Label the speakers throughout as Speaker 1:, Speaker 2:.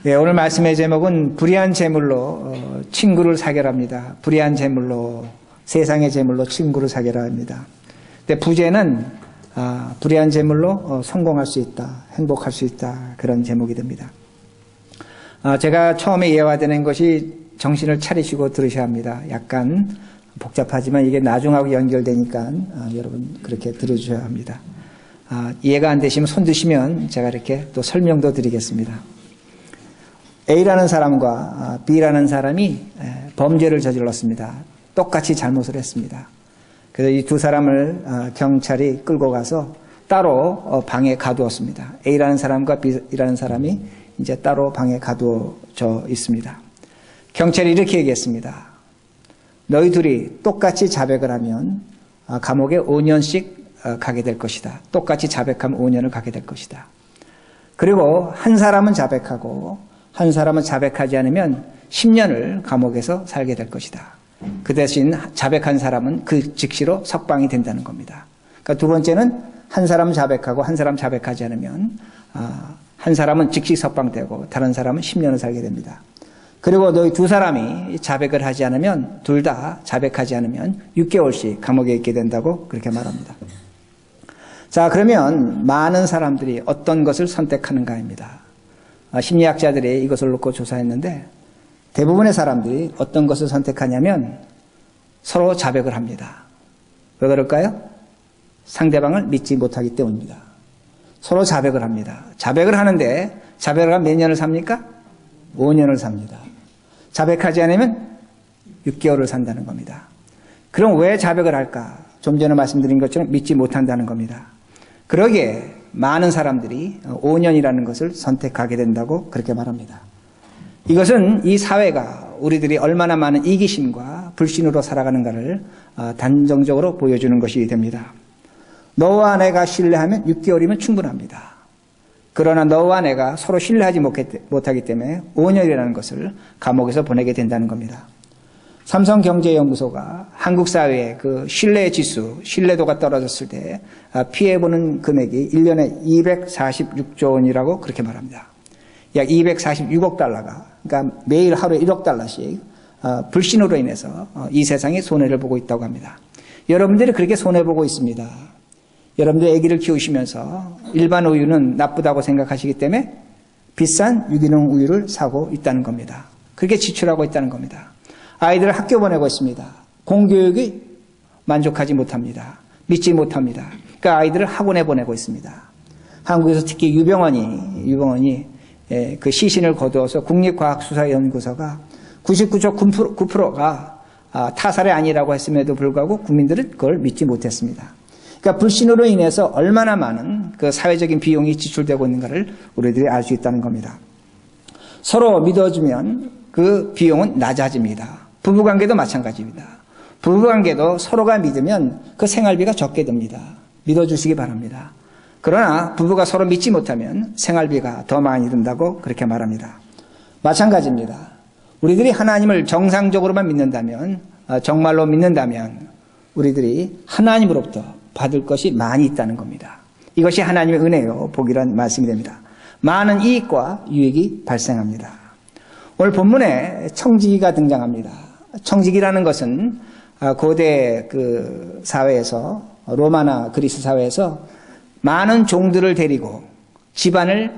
Speaker 1: 네, 오늘 말씀의 제목은 불의한 재물로 친구를 사결합니다. 불의한 재물로, 세상의 재물로 친구를 사결합니다. 근데 부제는 불의한 재물로 성공할 수 있다, 행복할 수 있다, 그런 제목이 됩니다. 제가 처음에 이해화되는 것이 정신을 차리시고 들으셔야 합니다. 약간 복잡하지만 이게 나중하고 연결되니까 여러분 그렇게 들어주셔야 합니다. 이해가 안 되시면 손 드시면 제가 이렇게 또 설명도 드리겠습니다. A라는 사람과 B라는 사람이 범죄를 저질렀습니다. 똑같이 잘못을 했습니다. 그래서 이 두 사람을 경찰이 끌고 가서 따로 방에 가두었습니다. A라는 사람과 B라는 사람이 이제 따로 방에 가두어져 있습니다. 경찰이 이렇게 얘기했습니다. 너희 둘이 똑같이 자백을 하면 감옥에 5년씩 가게 될 것이다. 똑같이 자백하면 5년을 가게 될 것이다. 그리고 한 사람은 자백하고 한 사람은 자백하지 않으면 10년을 감옥에서 살게 될 것이다. 그 대신 자백한 사람은 그 즉시로 석방이 된다는 겁니다. 그러니까 두 번째는 한 사람은 자백하고 한 사람 자백하지 않으면 한 사람은 즉시 석방되고 다른 사람은 10년을 살게 됩니다. 그리고 너희 두 사람이 자백을 하지 않으면 둘 다 자백하지 않으면 6개월씩 감옥에 있게 된다고 그렇게 말합니다. 자, 그러면 많은 사람들이 어떤 것을 선택하는가입니다. 심리학자들이 이것을 놓고 조사했는데 대부분의 사람들이 어떤 것을 선택하냐면 서로 자백을 합니다. 왜 그럴까요? 상대방을 믿지 못하기 때문입니다. 서로 자백을 합니다. 자백을 하는데 자백을 하면 몇 년을 삽니까? 5년을 삽니다. 자백하지 않으면 6개월을 산다는 겁니다. 그럼 왜 자백을 할까? 좀 전에 말씀드린 것처럼 믿지 못한다는 겁니다. 그러기에 많은 사람들이 5년이라는 것을 선택하게 된다고 그렇게 말합니다. 이것은 이 사회가 우리들이 얼마나 많은 이기심과 불신으로 살아가는가를 단정적으로 보여주는 것이 됩니다. 너와 내가 신뢰하면 6개월이면 충분합니다. 그러나 너와 내가 서로 신뢰하지 못하기 때문에 5년이라는 것을 감옥에서 보내게 된다는 겁니다. 삼성경제연구소가 한국 사회의 그 신뢰 지수, 신뢰도가 떨어졌을 때 피해보는 금액이 1년에 246조 원이라고 그렇게 말합니다. 약 246억 달러가, 그러니까 매일 하루에 1억 달러씩 불신으로 인해서 이 세상에 손해를 보고 있다고 합니다. 여러분들이 그렇게 손해보고 있습니다. 여러분들 아기를 키우시면서 일반 우유는 나쁘다고 생각하시기 때문에 비싼 유기농 우유를 사고 있다는 겁니다. 그렇게 지출하고 있다는 겁니다. 아이들을 학교 보내고 있습니다. 공교육이 만족하지 못합니다. 믿지 못합니다. 그러니까 아이들을 학원에 보내고 있습니다. 한국에서 특히 유병원이 그 시신을 거두어서 국립과학수사연구소가 99.9%가 타살이 아니라고 했음에도 불구하고 국민들은 그걸 믿지 못했습니다. 그러니까 불신으로 인해서 얼마나 많은 그 사회적인 비용이 지출되고 있는가를 우리들이 알 수 있다는 겁니다. 서로 믿어주면 그 비용은 낮아집니다. 부부관계도 마찬가지입니다. 부부관계도 서로가 믿으면 그 생활비가 적게 듭니다. 믿어주시기 바랍니다. 그러나 부부가 서로 믿지 못하면 생활비가 더 많이 든다고 그렇게 말합니다. 마찬가지입니다. 우리들이 하나님을 정상적으로만 믿는다면, 정말로 믿는다면 우리들이 하나님으로부터 받을 것이 많이 있다는 겁니다. 이것이 하나님의 은혜요, 복이란 말씀이 됩니다. 많은 이익과 유익이 발생합니다. 오늘 본문에 청지기가 등장합니다. 청지기라는 것은 고대 그 사회에서, 로마나 그리스 사회에서 많은 종들을 데리고 집안을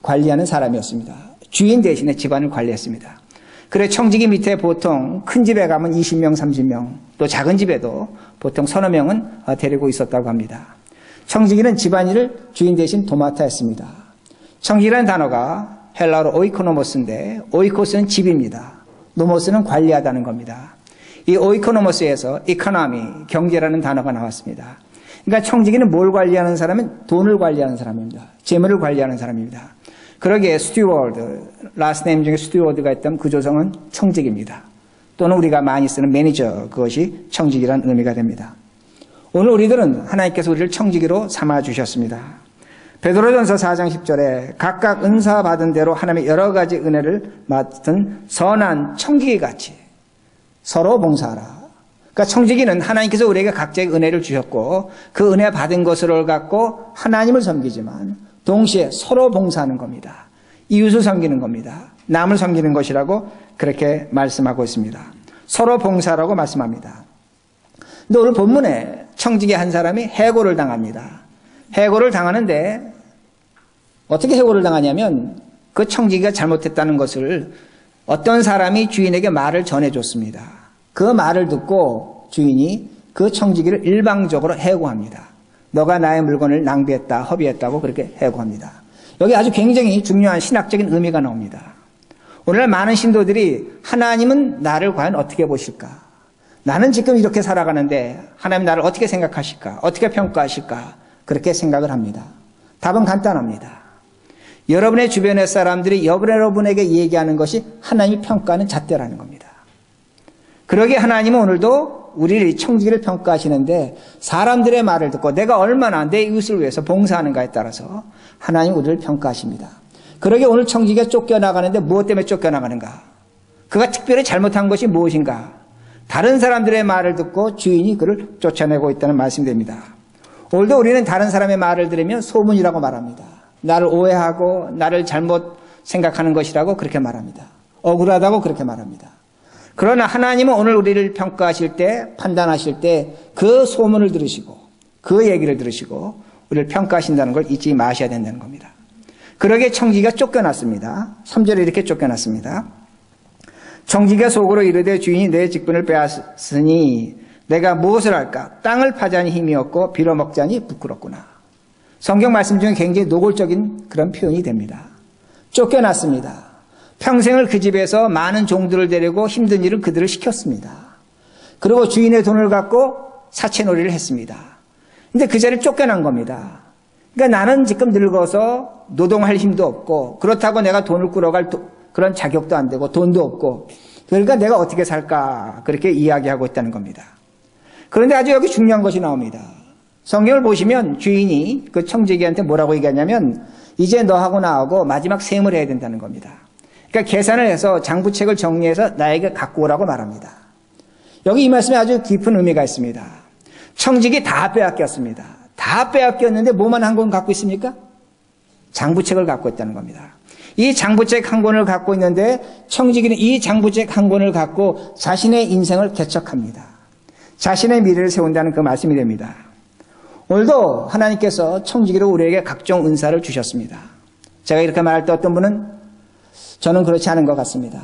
Speaker 1: 관리하는 사람이었습니다. 주인 대신에 집안을 관리했습니다. 그래 청지기 밑에 보통 큰 집에 가면 20명, 30명, 또 작은 집에도 보통 서너 명은 데리고 있었다고 합니다. 청지기는 집안일을 주인 대신 도맡아 했습니다. 청지기라는 단어가 헬라어로 오이코노모스인데 오이코스는 집입니다. 노모스는 관리하다는 겁니다. 이 오이코노모스에서 이코노미, 경제라는 단어가 나왔습니다. 그러니까 청지기는 뭘 관리하는 사람은 돈을 관리하는 사람입니다. 재물을 관리하는 사람입니다. 그러기에 스튜어드, 라스트 네임 중에 스튜어드가 있다면 그 조성은 청지기입니다. 또는 우리가 많이 쓰는 매니저, 그것이 청지기라는 의미가 됩니다. 오늘 우리들은 하나님께서 우리를 청지기로 삼아주셨습니다. 베드로전서 4장 10절에 각각 은사 받은 대로 하나님의 여러 가지 은혜를 맡은 선한 청지기같이 서로 봉사하라. 그러니까 청지기는 하나님께서 우리에게 각자의 은혜를 주셨고 그 은혜 받은 것을 갖고 하나님을 섬기지만 동시에 서로 봉사하는 겁니다. 이웃을 섬기는 겁니다. 남을 섬기는 것이라고 그렇게 말씀하고 있습니다. 서로 봉사라고 말씀합니다. 근데 오늘 본문에 청지기 한 사람이 해고를 당합니다. 해고를 당하는데 어떻게 해고를 당하냐면 그 청지기가 잘못했다는 것을 어떤 사람이 주인에게 말을 전해줬습니다. 그 말을 듣고 주인이 그 청지기를 일방적으로 해고합니다. 너가 나의 물건을 낭비했다, 허비했다고 그렇게 해고합니다. 여기 아주 굉장히 중요한 신학적인 의미가 나옵니다. 오늘날 많은 신도들이 하나님은 나를 과연 어떻게 보실까? 나는 지금 이렇게 살아가는데 하나님 나를 어떻게 생각하실까? 어떻게 평가하실까? 그렇게 생각을 합니다. 답은 간단합니다. 여러분의 주변의 사람들이 여러분에게 얘기하는 것이 하나님이 평가하는 잣대라는 겁니다. 그러기에 하나님은 오늘도 우리를 청지기를 평가하시는데 사람들의 말을 듣고 내가 얼마나 내 이웃을 위해서 봉사하는가에 따라서 하나님 우리를 평가하십니다. 그러기에 오늘 청지기가 쫓겨나가는데 무엇 때문에 쫓겨나가는가? 그가 특별히 잘못한 것이 무엇인가? 다른 사람들의 말을 듣고 주인이 그를 쫓아내고 있다는 말씀이 됩니다. 오늘도 우리는 다른 사람의 말을 들으면 소문이라고 말합니다. 나를 오해하고 나를 잘못 생각하는 것이라고 그렇게 말합니다. 억울하다고 그렇게 말합니다. 그러나 하나님은 오늘 우리를 평가하실 때, 판단하실 때 그 소문을 들으시고 그 얘기를 들으시고 우리를 평가하신다는 걸 잊지 마셔야 된다는 겁니다. 그러기에 청지기가 쫓겨났습니다. 3절에 이렇게 쫓겨났습니다. 청지기가 속으로 이르되 주인이 내 직분을 빼앗으니 내가 무엇을 할까? 땅을 파자니 힘이 없고 빌어먹자니 부끄럽구나. 성경 말씀 중에 굉장히 노골적인 그런 표현이 됩니다. 쫓겨났습니다. 평생을 그 집에서 많은 종들을 데리고 힘든 일을 그들을 시켰습니다. 그리고 주인의 돈을 갖고 사채놀이를 했습니다. 근데 그 자리를 쫓겨난 겁니다. 그러니까 나는 지금 늙어서 노동할 힘도 없고 그렇다고 내가 돈을 끌어갈 그런 자격도 안 되고 돈도 없고 그러니까 내가 어떻게 살까 그렇게 이야기하고 있다는 겁니다. 그런데 아주 여기 중요한 것이 나옵니다. 성경을 보시면 주인이 그 청지기한테 뭐라고 얘기하냐면 이제 너하고 나하고 마지막 세움을 해야 된다는 겁니다. 그러니까 계산을 해서 장부책을 정리해서 나에게 갖고 오라고 말합니다. 여기 이 말씀에 아주 깊은 의미가 있습니다. 청지기 다 빼앗겼습니다. 다 빼앗겼는데 뭐만 한 권 갖고 있습니까? 장부책을 갖고 있다는 겁니다. 이 장부책 한 권을 갖고 있는데 청지기는 이 장부책 한 권을 갖고 자신의 인생을 개척합니다. 자신의 미래를 세운다는 그 말씀이 됩니다. 오늘도 하나님께서 청지기로 우리에게 각종 은사를 주셨습니다. 제가 이렇게 말할 때 어떤 분은 저는 그렇지 않은 것 같습니다.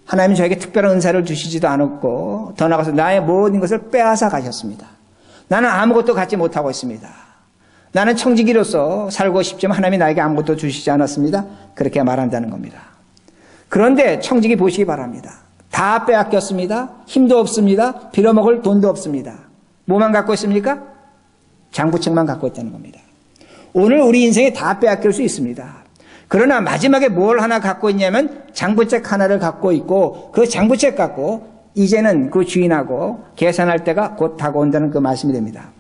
Speaker 1: 하나님은 저에게 특별한 은사를 주시지도 않았고 더 나아가서 나의 모든 것을 빼앗아 가셨습니다. 나는 아무것도 갖지 못하고 있습니다. 나는 청지기로서 살고 싶지만 하나님이 나에게 아무것도 주시지 않았습니다. 그렇게 말한다는 겁니다. 그런데 청지기 보시기 바랍니다. 다 빼앗겼습니다. 힘도 없습니다. 빌어먹을 돈도 없습니다. 뭐만 갖고 있습니까? 장부책만 갖고 있다는 겁니다. 오늘 우리 인생에 다 빼앗길 수 있습니다. 그러나 마지막에 뭘 하나 갖고 있냐면 장부책 하나를 갖고 있고 그 장부책 갖고 이제는 그 주인하고 계산할 때가 곧 다가온다는 그 말씀이 됩니다.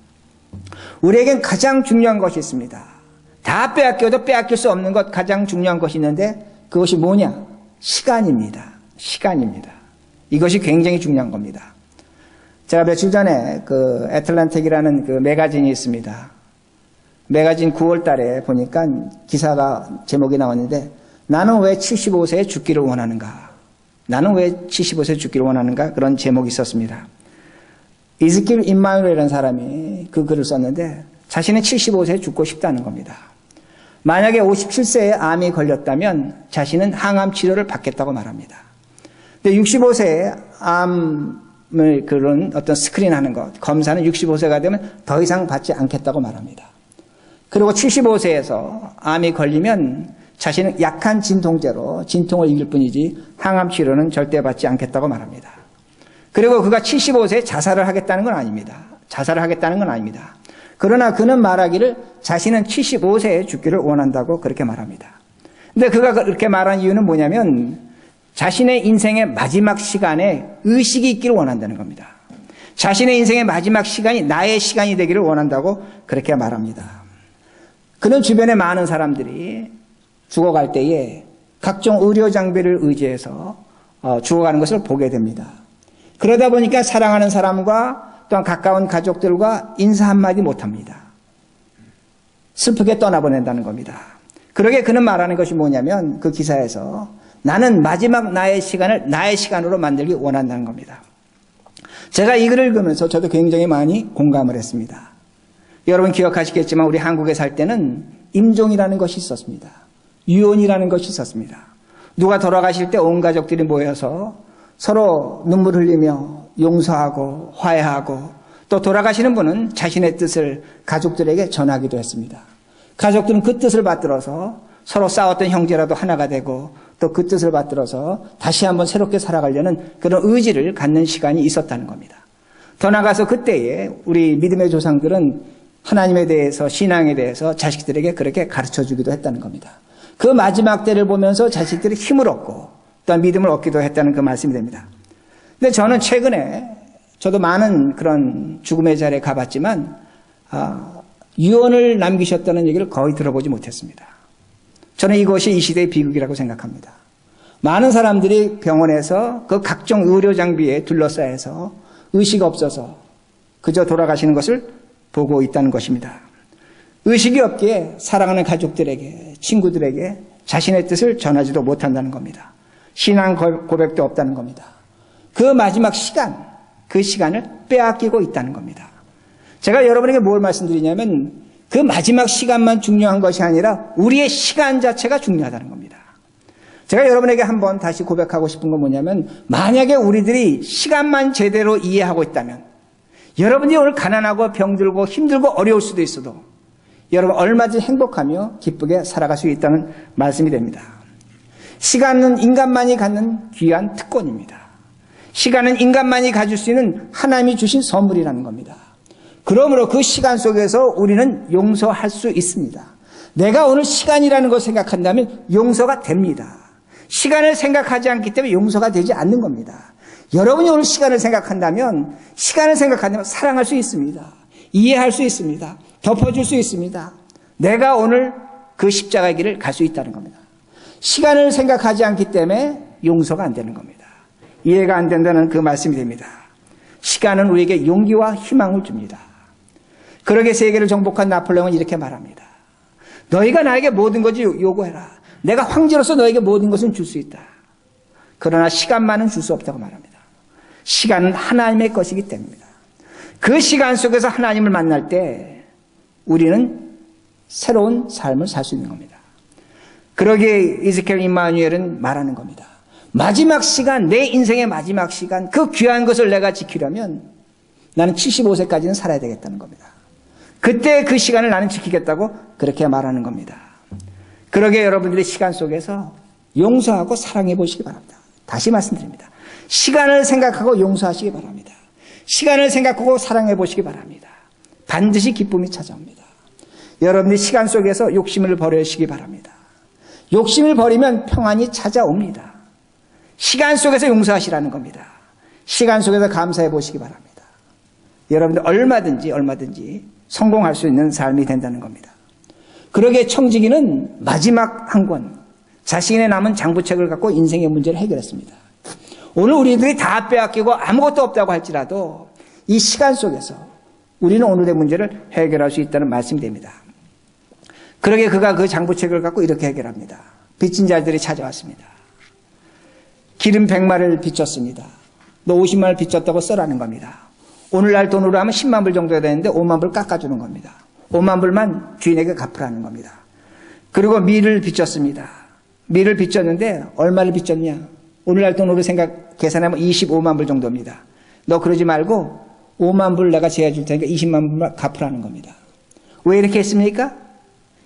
Speaker 1: 우리에겐 가장 중요한 것이 있습니다. 다 빼앗겨도 빼앗길 수 없는 것 가장 중요한 것이 있는데 그것이 뭐냐? 시간입니다. 시간입니다. 이것이 굉장히 중요한 겁니다. 제가 며칠 전에 그 애틀랜틱이라는 그 매거진이 있습니다. 매거진 9월 달에 보니까 기사가 제목이 나왔는데 나는 왜 75세에 죽기를 원하는가? 나는 왜 75세에 죽기를 원하는가? 그런 제목이 있었습니다. 이즈킬 임마누엘이라는 사람이 그 글을 썼는데 자신은 75세에 죽고 싶다는 겁니다. 만약에 57세에 암이 걸렸다면 자신은 항암 치료를 받겠다고 말합니다. 근데 65세에 암을 그런 어떤 스크린하는 것, 검사는 65세가 되면 더 이상 받지 않겠다고 말합니다. 그리고 75세에서 암이 걸리면 자신은 약한 진통제로 진통을 이길 뿐이지 항암 치료는 절대 받지 않겠다고 말합니다. 그리고 그가 75세에 자살을 하겠다는 건 아닙니다. 자살을 하겠다는 건 아닙니다. 그러나 그는 말하기를 자신은 75세에 죽기를 원한다고 그렇게 말합니다. 근데 그가 그렇게 말한 이유는 뭐냐면 자신의 인생의 마지막 시간에 의식이 있기를 원한다는 겁니다. 자신의 인생의 마지막 시간이 나의 시간이 되기를 원한다고 그렇게 말합니다. 그는 주변에 많은 사람들이 죽어갈 때에 각종 의료 장비를 의지해서 죽어가는 것을 보게 됩니다. 그러다 보니까 사랑하는 사람과 또한 가까운 가족들과 인사 한마디 못합니다. 슬프게 떠나보낸다는 겁니다. 그러게 그는 말하는 것이 뭐냐면 그 기사에서 나는 마지막 나의 시간을 나의 시간으로 만들기 원한다는 겁니다. 제가 이 글을 읽으면서 저도 굉장히 많이 공감을 했습니다. 여러분 기억하시겠지만 우리 한국에 살 때는 임종이라는 것이 있었습니다. 유언이라는 것이 있었습니다. 누가 돌아가실 때 온 가족들이 모여서 서로 눈물 흘리며 용서하고 화해하고 또 돌아가시는 분은 자신의 뜻을 가족들에게 전하기도 했습니다. 가족들은 그 뜻을 받들어서 서로 싸웠던 형제라도 하나가 되고 또 그 뜻을 받들어서 다시 한번 새롭게 살아가려는 그런 의지를 갖는 시간이 있었다는 겁니다. 더 나아가서 그때에 우리 믿음의 조상들은 하나님에 대해서 신앙에 대해서 자식들에게 그렇게 가르쳐주기도 했다는 겁니다. 그 마지막 때를 보면서 자식들이 힘을 얻고 또한 믿음을 얻기도 했다는 그 말씀이 됩니다. 근데 저는 최근에 저도 많은 그런 죽음의 자리에 가봤지만 유언을 남기셨다는 얘기를 거의 들어보지 못했습니다. 저는 이것이 이 시대의 비극이라고 생각합니다. 많은 사람들이 병원에서 그 각종 의료 장비에 둘러싸여서 의식 없어서 그저 돌아가시는 것을 보고 있다는 것입니다. 의식이 없기에 사랑하는 가족들에게, 친구들에게 자신의 뜻을 전하지도 못한다는 겁니다. 신앙 고백도 없다는 겁니다. 그 마지막 시간, 그 시간을 빼앗기고 있다는 겁니다. 제가 여러분에게 뭘 말씀드리냐면 그 마지막 시간만 중요한 것이 아니라 우리의 시간 자체가 중요하다는 겁니다. 제가 여러분에게 한번 다시 고백하고 싶은 건 뭐냐면 만약에 우리들이 시간만 제대로 이해하고 있다면 여러분이 오늘 가난하고 병들고 힘들고 어려울 수도 있어도 여러분 얼마든지 행복하며 기쁘게 살아갈 수 있다는 말씀이 됩니다. 시간은 인간만이 갖는 귀한 특권입니다. 시간은 인간만이 가질 수 있는 하나님이 주신 선물이라는 겁니다. 그러므로 그 시간 속에서 우리는 용서할 수 있습니다. 내가 오늘 시간이라는 걸 생각한다면 용서가 됩니다. 시간을 생각하지 않기 때문에 용서가 되지 않는 겁니다. 여러분이 오늘 시간을 생각한다면 사랑할 수 있습니다. 이해할 수 있습니다. 덮어줄 수 있습니다. 내가 오늘 그 십자가의 길을 갈 수 있다는 겁니다. 시간을 생각하지 않기 때문에 용서가 안 되는 겁니다. 이해가 안 된다는 그 말씀이 됩니다. 시간은 우리에게 용기와 희망을 줍니다. 그러게 세계를 정복한 나폴레옹은 이렇게 말합니다. 너희가 나에게 모든 것을 요구해라. 내가 황제로서 너에게 모든 것은 줄 수 있다. 그러나 시간만은 줄 수 없다고 말합니다. 시간은 하나님의 것이기 때문입니다. 그 시간 속에서 하나님을 만날 때 우리는 새로운 삶을 살 수 있는 겁니다. 그러기에 이즈케엘 임마누엘은 말하는 겁니다. 마지막 시간, 내 인생의 마지막 시간, 그 귀한 것을 내가 지키려면 나는 75세까지는 살아야 되겠다는 겁니다. 그때 그 시간을 나는 지키겠다고 그렇게 말하는 겁니다. 그러게 여러분들의 시간 속에서 용서하고 사랑해 보시기 바랍니다. 다시 말씀드립니다. 시간을 생각하고 용서하시기 바랍니다. 시간을 생각하고 사랑해 보시기 바랍니다. 반드시 기쁨이 찾아옵니다. 여러분들이 시간 속에서 욕심을 버리시기 바랍니다. 욕심을 버리면 평안이 찾아옵니다. 시간 속에서 용서하시라는 겁니다. 시간 속에서 감사해 보시기 바랍니다. 여러분들 얼마든지 성공할 수 있는 삶이 된다는 겁니다. 그러기에 청지기는 마지막 한 권, 자신의 남은 장부책을 갖고 인생의 문제를 해결했습니다. 오늘 우리들이 다 빼앗기고 아무것도 없다고 할지라도 이 시간 속에서 우리는 오늘의 문제를 해결할 수 있다는 말씀이 됩니다. 그러기에 그가 그 장부책을 갖고 이렇게 해결합니다. 빚진 자들이 찾아왔습니다. 기름 100마리를 빚졌습니다. 너 50만을 빚졌다고 써라는 겁니다. 오늘날 돈으로 하면 10만 불 정도가 되는데 5만 불 깎아주는 겁니다. 5만 불만 주인에게 갚으라는 겁니다. 그리고 밀을 빚졌습니다. 밀을 빚졌는데 얼마를 빚졌냐? 오늘날 돈으로 계산하면 25만 불 정도입니다. 너 그러지 말고 5만 불 내가 제해줄 테니까 20만 불만 갚으라는 겁니다. 왜 이렇게 했습니까?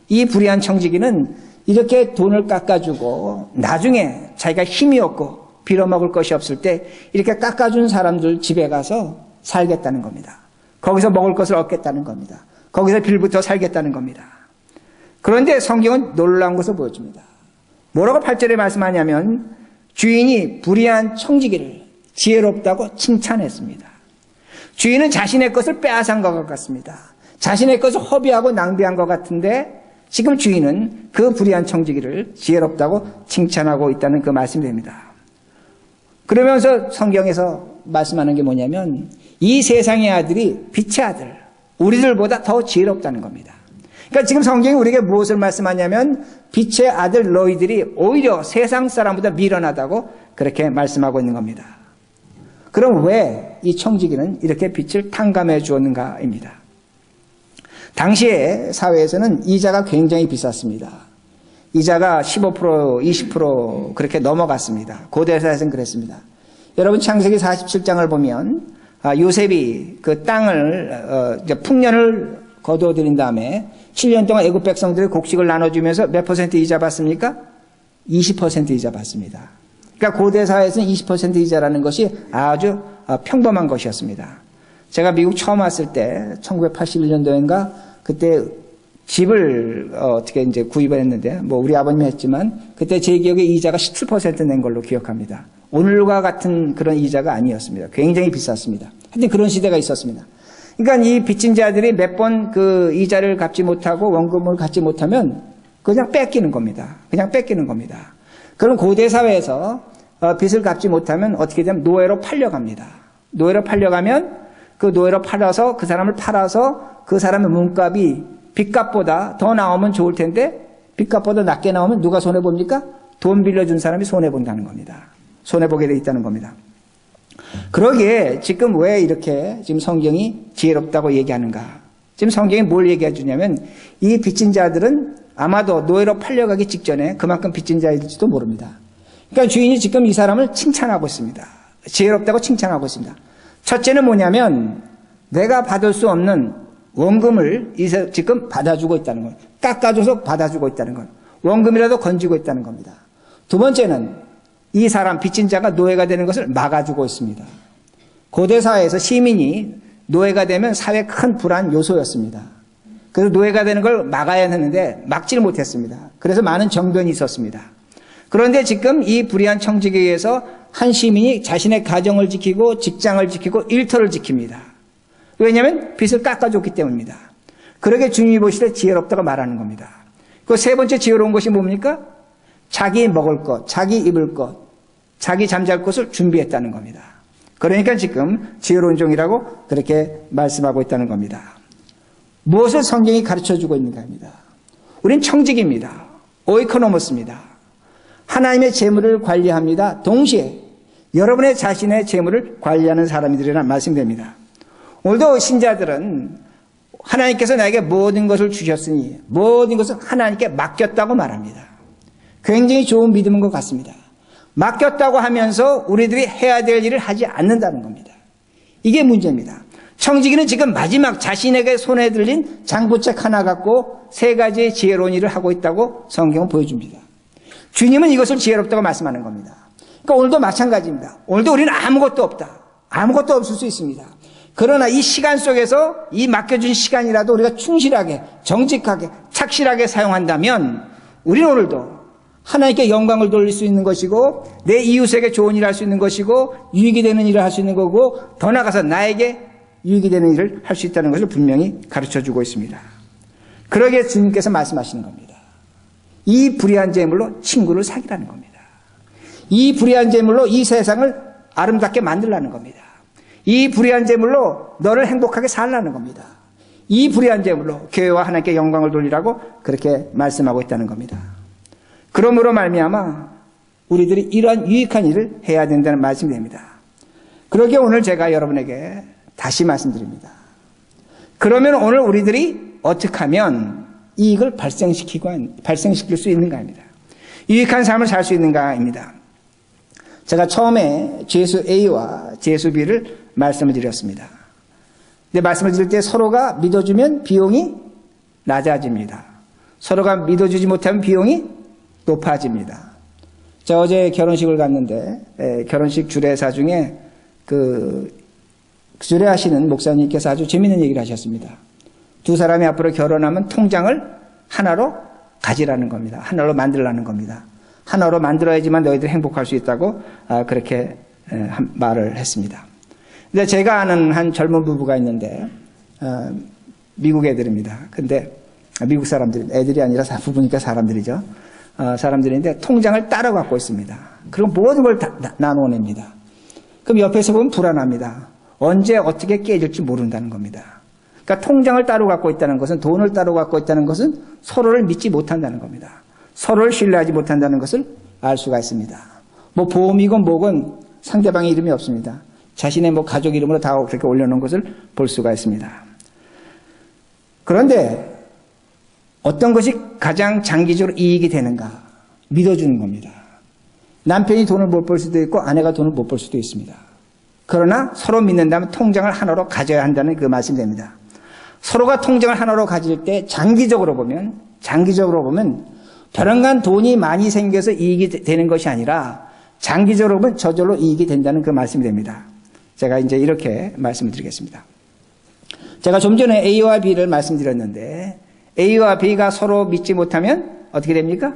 Speaker 1: 이 불의한 청지기는 이렇게 돈을 깎아주고 나중에 자기가 힘이 없고 빌어먹을 것이 없을 때 이렇게 깎아준 사람들 집에 가서 살겠다는 겁니다. 거기서 먹을 것을 얻겠다는 겁니다. 거기서 빌부터 살겠다는 겁니다. 그런데 성경은 놀라운 것을 보여줍니다. 뭐라고 8절에 말씀하냐면 주인이 불의한 청지기를 지혜롭다고 칭찬했습니다. 주인은 자신의 것을 빼앗은 것 같습니다. 자신의 것을 허비하고 낭비한 것 같은데 지금 주인은 그 불의한 청지기를 지혜롭다고 칭찬하고 있다는 그 말씀이 됩니다. 그러면서 성경에서 말씀하는 게 뭐냐면 이 세상의 아들이 빛의 아들, 우리들보다 더 지혜롭다는 겁니다. 그러니까 지금 성경이 우리에게 무엇을 말씀하냐면 빛의 아들 너희들이 오히려 세상 사람보다 미련하다고 그렇게 말씀하고 있는 겁니다. 그럼 왜 이 청지기는 이렇게 빛을 탕감해 주었는가입니다. 당시에 사회에서는 이자가 굉장히 비쌌습니다. 이자가 15%, 20% 그렇게 넘어갔습니다. 고대 사회에서는 그랬습니다. 여러분 창세기 47장을 보면 요셉이 그 땅을 풍년을 거두어들인 다음에 7년 동안 애굽 백성들의 곡식을 나눠주면서 몇 퍼센트 이자 받습니까? 20% 이자 받습니다. 그러니까 고대 사회에서는 20% 이자라는 것이 아주 평범한 것이었습니다. 제가 미국 처음 왔을 때 1981년도인가 그때 집을 어떻게 이제 구입을 했는데 뭐 우리 아버님이 했지만 그때 제 기억에 이자가 17% 낸 걸로 기억합니다. 오늘과 같은 그런 이자가 아니었습니다. 굉장히 비쌌습니다. 하여튼 그런 시대가 있었습니다. 그러니까 이 빚진 자들이 몇 번 그 이자를 갚지 못하고 원금을 갚지 못하면 그냥 뺏기는 겁니다. 그냥 뺏기는 겁니다. 그럼 고대 사회에서 빚을 갚지 못하면 어떻게 되면 노예로 팔려갑니다. 노예로 팔려가면 그 노예로 팔아서 그 사람을 팔아서 그 사람의 몸값이 빚값보다 더 나오면 좋을 텐데 빚값보다 낮게 나오면 누가 손해봅니까? 돈 빌려준 사람이 손해본다는 겁니다. 손해보게 돼 있다는 겁니다. 그러기에 지금 왜 이렇게 지금 성경이 지혜롭다고 얘기하는가? 지금 성경이 뭘 얘기해 주냐면 이 빚진 자들은 아마도 노예로 팔려가기 직전에 그만큼 빚진 자일지도 모릅니다. 그러니까 주인이 지금 이 사람을 칭찬하고 있습니다. 지혜롭다고 칭찬하고 있습니다. 첫째는 뭐냐면 내가 받을 수 없는 원금을 지금 받아주고 있다는 거예요. 깎아줘서 받아주고 있다는 거예요. 원금이라도 건지고 있다는 겁니다. 두 번째는 이 사람 빚진 자가 노예가 되는 것을 막아주고 있습니다. 고대 사회에서 시민이 노예가 되면 사회의 큰 불안 요소였습니다. 그래서 노예가 되는 걸 막아야 하는데 막지를 못했습니다. 그래서 많은 정변이 있었습니다. 그런데 지금 이 불의한 청지기에 의해서 한 시민이 자신의 가정을 지키고 직장을 지키고 일터를 지킵니다. 왜냐하면 빚을 깎아줬기 때문입니다. 그러게 주님이 보실 때 지혜롭다고 말하는 겁니다. 그 세 번째 지혜로운 것이 뭡니까? 자기 먹을 것, 자기 입을 것, 자기 잠잘 곳을 준비했다는 겁니다. 그러니까 지금 지혜로운 종이라고 그렇게 말씀하고 있다는 겁니다. 무엇을 성경이 가르쳐주고 있는가입니다. 우린 청직입니다. 오이코노모스입니다. 하나님의 재물을 관리합니다. 동시에 여러분의 자신의 재물을 관리하는 사람들이란 말씀됩니다. 오늘도 신자들은 하나님께서 나에게 모든 것을 주셨으니 모든 것을 하나님께 맡겼다고 말합니다. 굉장히 좋은 믿음인 것 같습니다. 맡겼다고 하면서 우리들이 해야 될 일을 하지 않는다는 겁니다. 이게 문제입니다. 청지기는 지금 마지막 자신에게 손에 들린 장부책 하나 갖고 세 가지의 지혜로운 일을 하고 있다고 성경은 보여줍니다. 주님은 이것을 지혜롭다고 말씀하는 겁니다. 그러니까 오늘도 마찬가지입니다. 오늘도 우리는 아무것도 없다. 아무것도 없을 수 있습니다. 그러나 이 시간 속에서 이 맡겨준 시간이라도 우리가 충실하게, 정직하게, 착실하게 사용한다면 우리는 오늘도 하나님께 영광을 돌릴 수 있는 것이고 내 이웃에게 좋은 일을 할 수 있는 것이고 유익이 되는 일을 할 수 있는 거고 더 나아가서 나에게 유익이 되는 일을 할 수 있다는 것을 분명히 가르쳐주고 있습니다. 그러기에 주님께서 말씀하시는 겁니다. 이 불의한 재물로 친구를 사귀라는 겁니다. 이 불의한 재물로 이 세상을 아름답게 만들라는 겁니다. 이 불의한 재물로 너를 행복하게 살라는 겁니다. 이 불의한 재물로 교회와 하나님께 영광을 돌리라고 그렇게 말씀하고 있다는 겁니다. 그러므로 말미암아 우리들이 이러한 유익한 일을 해야 된다는 말씀이 됩니다. 그러기에 오늘 제가 여러분에게 다시 말씀드립니다. 그러면 오늘 우리들이 어떻게 하면 이익을 발생시킬 수 있는가입니다. 유익한 삶을 살 수 있는가입니다. 제가 처음에 죄수 A와 죄수 B를 말씀을 드렸습니다. 근데 말씀을 드릴 때 서로가 믿어주면 비용이 낮아집니다. 서로가 믿어주지 못하면 비용이 높아집니다. 제가 어제 결혼식을 갔는데 결혼식 주례사 중에 그 주례하시는 목사님께서 아주 재미있는 얘기를 하셨습니다. 두 사람이 앞으로 결혼하면 통장을 하나로 가지라는 겁니다. 하나로 만들라는 겁니다. 하나로 만들어야지만 너희들이 행복할 수 있다고 그렇게 말을 했습니다. 근데 제가 아는 한 젊은 부부가 있는데 미국 애들입니다. 근데 미국 사람들이 애들이 아니라 부부니까 사람들이죠. 사람들인데 통장을 따로 갖고 있습니다. 그리고 모든 걸 다 나눠냅니다. 그럼 옆에서 보면 불안합니다. 언제 어떻게 깨질지 모른다는 겁니다. 그러니까 통장을 따로 갖고 있다는 것은, 돈을 따로 갖고 있다는 것은 서로를 믿지 못한다는 겁니다. 서로를 신뢰하지 못한다는 것을 알 수가 있습니다. 뭐 보험이건 뭐건 상대방의 이름이 없습니다. 자신의 뭐 가족 이름으로 다 그렇게 올려놓은 것을 볼 수가 있습니다. 그런데 어떤 것이 가장 장기적으로 이익이 되는가? 믿어주는 겁니다. 남편이 돈을 못 벌 수도 있고 아내가 돈을 못 벌 수도 있습니다. 그러나 서로 믿는다면 통장을 하나로 가져야 한다는 그 말씀이 됩니다. 서로가 통장을 하나로 가질 때 장기적으로 보면 벼랑간 돈이 많이 생겨서 이익이 되는 것이 아니라 장기적으로 보면 저절로 이익이 된다는 그 말씀이 됩니다. 제가 이제 이렇게 말씀을 드리겠습니다. 제가 좀 전에 A와 B를 말씀드렸는데 A와 B가 서로 믿지 못하면 어떻게 됩니까?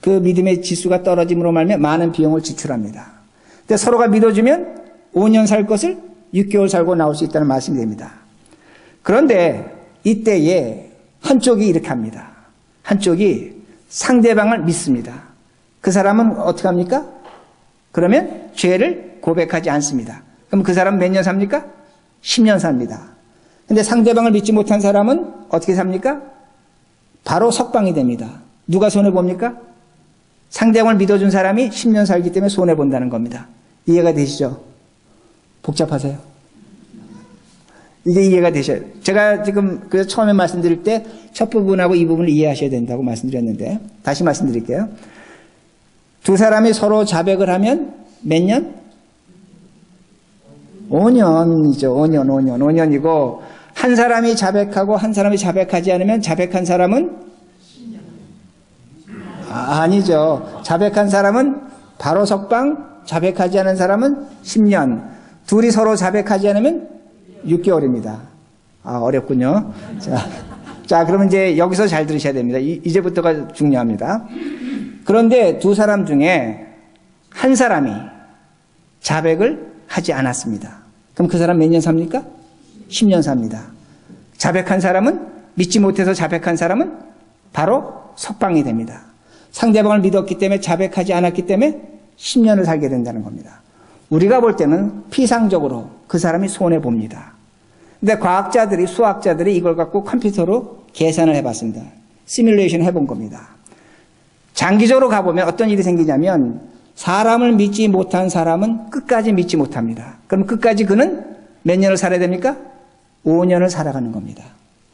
Speaker 1: 그 믿음의 지수가 떨어짐으로 말미암아 많은 비용을 지출합니다. 근데 서로가 믿어주면 5년 살 것을 6개월 살고 나올 수 있다는 말씀이 됩니다. 그런데 이때에 한쪽이 이렇게 합니다. 한쪽이 상대방을 믿습니다. 그 사람은 어떻게 합니까? 그러면 죄를 고백하지 않습니다. 그럼 그 사람은 몇 년 삽니까? 10년 삽니다. 근데 상대방을 믿지 못한 사람은 어떻게 삽니까? 바로 석방이 됩니다. 누가 손해봅니까? 상대방을 믿어준 사람이 10년 살기 때문에 손해본다는 겁니다. 이해가 되시죠? 복잡하세요? 이제 이해가 되셔요. 제가 지금 그래서 처음에 말씀드릴 때 첫 부분하고 이 부분을 이해하셔야 된다고 말씀드렸는데 다시 말씀드릴게요. 두 사람이 서로 자백을 하면 몇 년? 5년이죠. 5년이고 한 사람이 자백하고 한 사람이 자백하지 않으면 자백한 사람은 아니죠. 자백한 사람은 바로 석방, 자백하지 않은 사람은 10년. 둘이 서로 자백하지 않으면 6개월입니다. 어렵군요. 자, 그러면 이제 여기서 잘 들으셔야 됩니다. 이제부터가 중요합니다. 그런데 두 사람 중에 한 사람이 자백을 하지 않았습니다. 그럼 그 사람 몇 년 삽니까? 10년 삽니다. 자백한 사람은, 믿지 못해서 자백한 사람은 바로 석방이 됩니다. 상대방을 믿었기 때문에 자백하지 않았기 때문에 10년을 살게 된다는 겁니다. 우리가 볼 때는 피상적으로 그 사람이 손해봅니다. 근데 과학자들이, 수학자들이 이걸 갖고 컴퓨터로 계산을 해봤습니다. 시뮬레이션 해본 겁니다. 장기적으로 가보면 어떤 일이 생기냐면 사람을 믿지 못한 사람은 끝까지 믿지 못합니다. 그럼 끝까지 그는 몇 년을 살아야 됩니까? 5년을 살아가는 겁니다.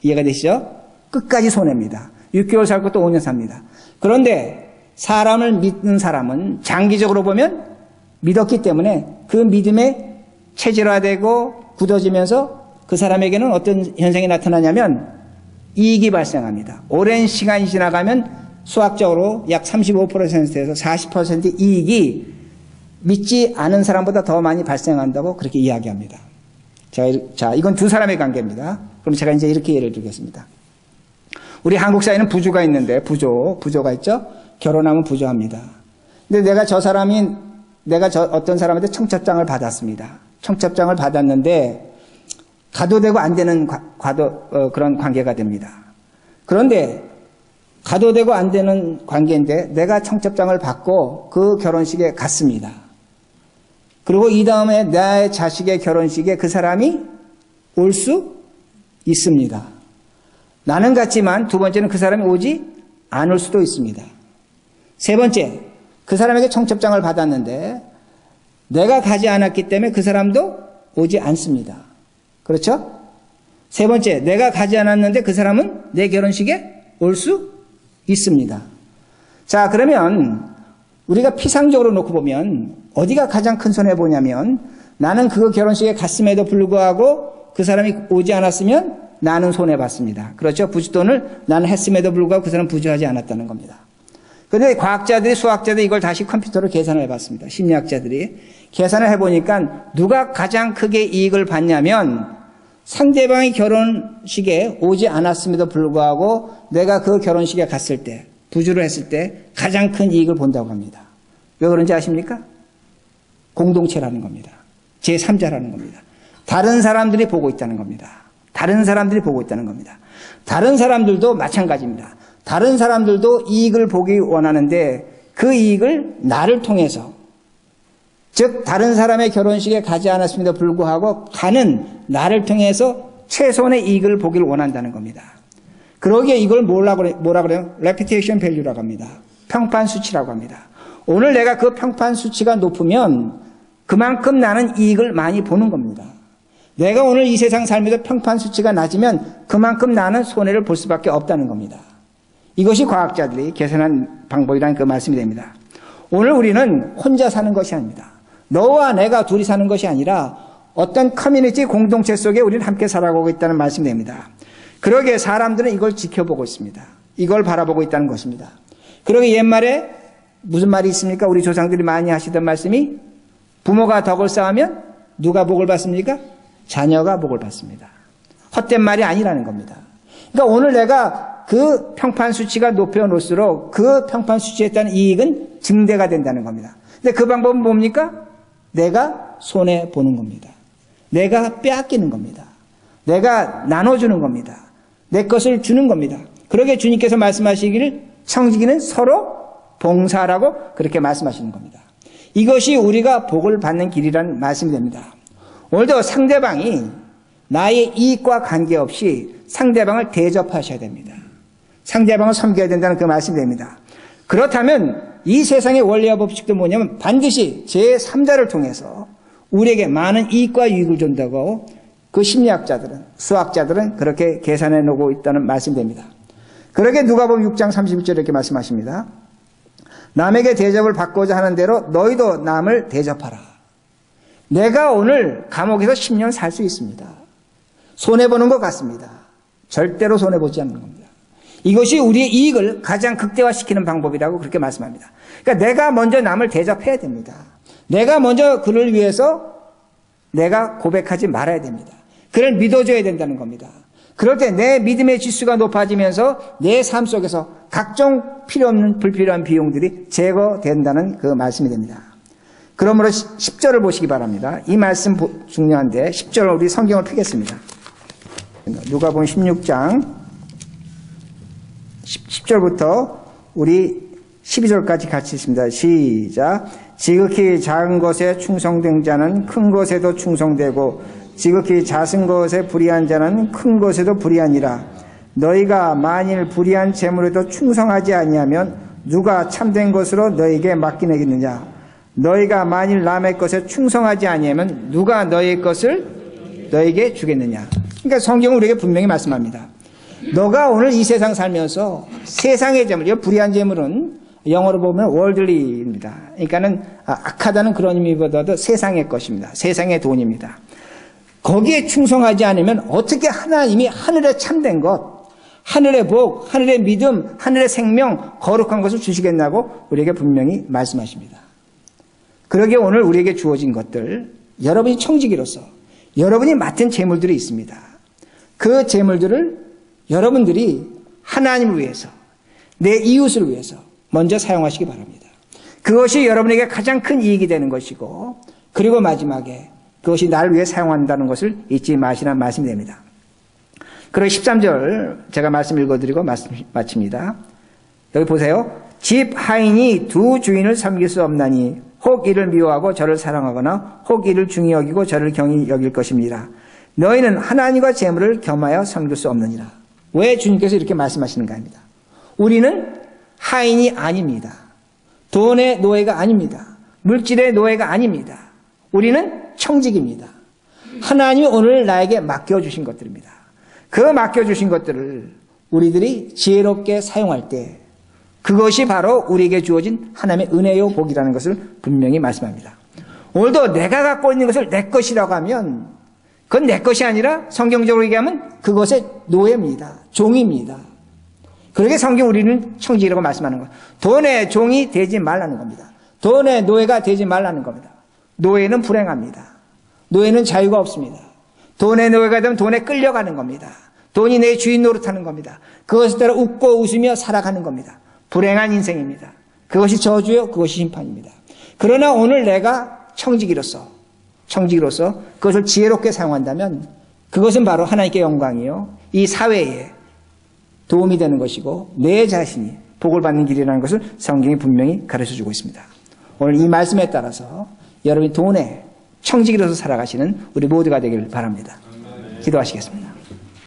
Speaker 1: 이해가 되시죠? 끝까지 손해입니다. 6개월 살 것도 5년 삽니다. 그런데 사람을 믿는 사람은 장기적으로 보면 믿었기 때문에 그 믿음에 체질화되고 굳어지면서 그 사람에게는 어떤 현상이 나타나냐면 이익이 발생합니다. 오랜 시간이 지나가면 수학적으로 약 35%에서 40% 이익이 믿지 않은 사람보다 더 많이 발생한다고 그렇게 이야기합니다. 자, 이건 두 사람의 관계입니다. 그럼 제가 이제 이렇게 예를 들겠습니다. 우리 한국 사회는 부조가 있는데, 부조가 있죠? 결혼하면 부조합니다. 근데 내가 어떤 사람한테 청첩장을 받았습니다. 청첩장을 받았는데, 가도 되고 안 되는 그런 관계가 됩니다. 그런데, 가도 되고 안 되는 관계인데, 내가 청첩장을 받고 그 결혼식에 갔습니다. 그리고 이 다음에 나의 자식의 결혼식에 그 사람이 올 수 있습니다. 나는 갔지만 두 번째는 그 사람이 오지 않을 수도 있습니다. 세 번째, 그 사람에게 청첩장을 받았는데 내가 가지 않았기 때문에 그 사람도 오지 않습니다. 그렇죠? 세 번째, 내가 가지 않았는데 그 사람은 내 결혼식에 올 수 있습니다. 자, 그러면 우리가 피상적으로 놓고 보면 어디가 가장 큰 손해보냐면 나는 그 결혼식에 갔음에도 불구하고 그 사람이 오지 않았으면 나는 손해봤습니다. 그렇죠? 부짓돈을 나는 했음에도 불구하고 그 사람은 부주하지 않았다는 겁니다. 그런데 과학자들이, 수학자들이 이걸 다시 컴퓨터로 계산을 해봤습니다. 심리학자들이. 계산을 해보니까 누가 가장 크게 이익을 받냐면 상대방이 결혼식에 오지 않았음에도 불구하고 내가 그 결혼식에 갔을 때, 부주를 했을 때 가장 큰 이익을 본다고 합니다. 왜 그런지 아십니까? 공동체라는 겁니다. 제3자라는 겁니다. 다른 사람들이 보고 있다는 겁니다. 다른 사람들이 보고 있다는 겁니다. 다른 사람들도 마찬가지입니다. 다른 사람들도 이익을 보기 원하는데 그 이익을 나를 통해서, 즉 다른 사람의 결혼식에 가지 않았음에도 불구하고 가는 나를 통해서 최소한의 이익을 보기를 원한다는 겁니다. 그러기에 이걸 뭐라 그래요? 레피테이션 밸류라고 합니다. 평판 수치라고 합니다. 오늘 내가 그 평판 수치가 높으면 그만큼 나는 이익을 많이 보는 겁니다. 내가 오늘 이 세상 살면서 평판 수치가 낮으면 그만큼 나는 손해를 볼 수밖에 없다는 겁니다. 이것이 과학자들이 계산한 방법이라는 그 말씀이 됩니다. 오늘 우리는 혼자 사는 것이 아닙니다. 너와 내가 둘이 사는 것이 아니라 어떤 커뮤니티 공동체 속에 우리는 함께 살아가고 있다는 말씀이 됩니다. 그러기에 사람들은 이걸 지켜보고 있습니다. 이걸 바라보고 있다는 것입니다. 그러기에 옛말에 무슨 말이 있습니까? 우리 조상들이 많이 하시던 말씀이 부모가 덕을 쌓으면 누가 복을 받습니까? 자녀가 복을 받습니다. 헛된 말이 아니라는 겁니다. 그러니까 오늘 내가 그 평판 수치가 높여놓을수록 그 평판 수치에 따른 이익은 증대가 된다는 겁니다. 근데 그 방법은 뭡니까? 내가 손해보는 겁니다. 내가 빼앗기는 겁니다. 내가 나눠주는 겁니다. 내 것을 주는 겁니다. 그러게 주님께서 말씀하시기를 청지기는 서로 봉사라고 그렇게 말씀하시는 겁니다. 이것이 우리가 복을 받는 길이라는 말씀이 됩니다. 오늘도 상대방이 나의 이익과 관계없이 상대방을 대접하셔야 됩니다. 상대방을 섬겨야 된다는 그 말씀이 됩니다. 그렇다면 이 세상의 원리와 법칙도 뭐냐면 반드시 제3자를 통해서 우리에게 많은 이익과 유익을 준다고 그 심리학자들은, 수학자들은 그렇게 계산해 놓고 있다는 말씀이 됩니다. 그러게 누가복음 6장 31절에 이렇게 말씀하십니다. 남에게 대접을 받고자 하는 대로 너희도 남을 대접하라. 내가 오늘 감옥에서 10년 살 수 있습니다. 손해보는 것 같습니다. 절대로 손해보지 않는 겁니다. 이것이 우리의 이익을 가장 극대화시키는 방법이라고 그렇게 말씀합니다. 그러니까 내가 먼저 남을 대접해야 됩니다. 내가 먼저 그를 위해서 내가 고백하지 말아야 됩니다. 그를 믿어줘야 된다는 겁니다. 그럴 때 내 믿음의 지수가 높아지면서 내 삶 속에서 각종 필요 없는 불필요한 비용들이 제거된다는 그 말씀이 됩니다. 그러므로 10절을 보시기 바랍니다. 이 말씀 중요한데 10절 우리 성경을 펴겠습니다. 누가복음 16장 10절부터 우리 12절까지 같이 있습니다. 시작. 지극히 작은 것에 충성된 자는 큰 것에도 충성되고 지극히 작은 것에 불의한 자는 큰 것에도 불의하니라. 너희가 만일 불의한 재물에도 충성하지 아니하면 누가 참된 것으로 너희에게 맡기겠느냐. 너희가 만일 남의 것에 충성하지 아니하면 누가 너희의 것을 너희에게 주겠느냐. 그러니까 성경은 우리에게 분명히 말씀합니다. 너가 오늘 이 세상 살면서 세상의 재물, 이 불의한 재물은 영어로 보면 월들리입니다. 그러니까는 악하다는 그런 의미보다도 세상의 것입니다. 세상의 돈입니다. 거기에 충성하지 않으면 어떻게 하나님이 하늘에 참된 것, 하늘의 복, 하늘의 믿음, 하늘의 생명, 거룩한 것을 주시겠냐고 우리에게 분명히 말씀하십니다. 그러기에 오늘 우리에게 주어진 것들, 여러분이 청지기로서 여러분이 맡은 재물들이 있습니다. 그 재물들을 여러분들이 하나님을 위해서, 내 이웃을 위해서 먼저 사용하시기 바랍니다. 그것이 여러분에게 가장 큰 이익이 되는 것이고, 그리고 마지막에 그것이 나를 위해 사용한다는 것을 잊지 마시라는 말씀이 됩니다. 그리고 13절 제가 말씀 읽어드리고 마칩니다. 여기 보세요. 집 하인이 두 주인을 섬길 수 없나니 혹 이를 미워하고 저를 사랑하거나 혹 이를 중히 여기고 저를 경히 여길 것입니다. 너희는 하나님과 재물을 겸하여 섬길 수 없느니라. 왜 주님께서 이렇게 말씀하시는가 합니다. 우리는 하인이 아닙니다. 돈의 노예가 아닙니다. 물질의 노예가 아닙니다. 우리는 청직입니다. 하나님이 오늘 나에게 맡겨주신 것들입니다. 그 맡겨주신 것들을 우리들이 지혜롭게 사용할 때 그것이 바로 우리에게 주어진 하나님의 은혜요 복이라는 것을 분명히 말씀합니다. 오늘도 내가 갖고 있는 것을 내 것이라고 하면 그건 내 것이 아니라 성경적으로 얘기하면 그것의 노예입니다. 종입니다. 그러게 성경 우리는 청지기라고 말씀하는 거예요. 돈의 종이 되지 말라는 겁니다. 돈의 노예가 되지 말라는 겁니다. 노예는 불행합니다. 노예는 자유가 없습니다. 돈의 노예가 되면 돈에 끌려가는 겁니다. 돈이 내 주인 노릇하는 겁니다. 그것에 따라 웃고 웃으며 살아가는 겁니다. 불행한 인생입니다. 그것이 저주요, 그것이 심판입니다. 그러나 오늘 내가 청지기로서 그것을 지혜롭게 사용한다면 그것은 바로 하나님께 영광이요, 이 사회에 도움이 되는 것이고 내 자신이 복을 받는 길이라는 것을 성경이 분명히 가르쳐주고 있습니다. 오늘 이 말씀에 따라서 여러분이 돈에 청지기로서 살아가시는 우리 모두가 되길 바랍니다. 기도하시겠습니다.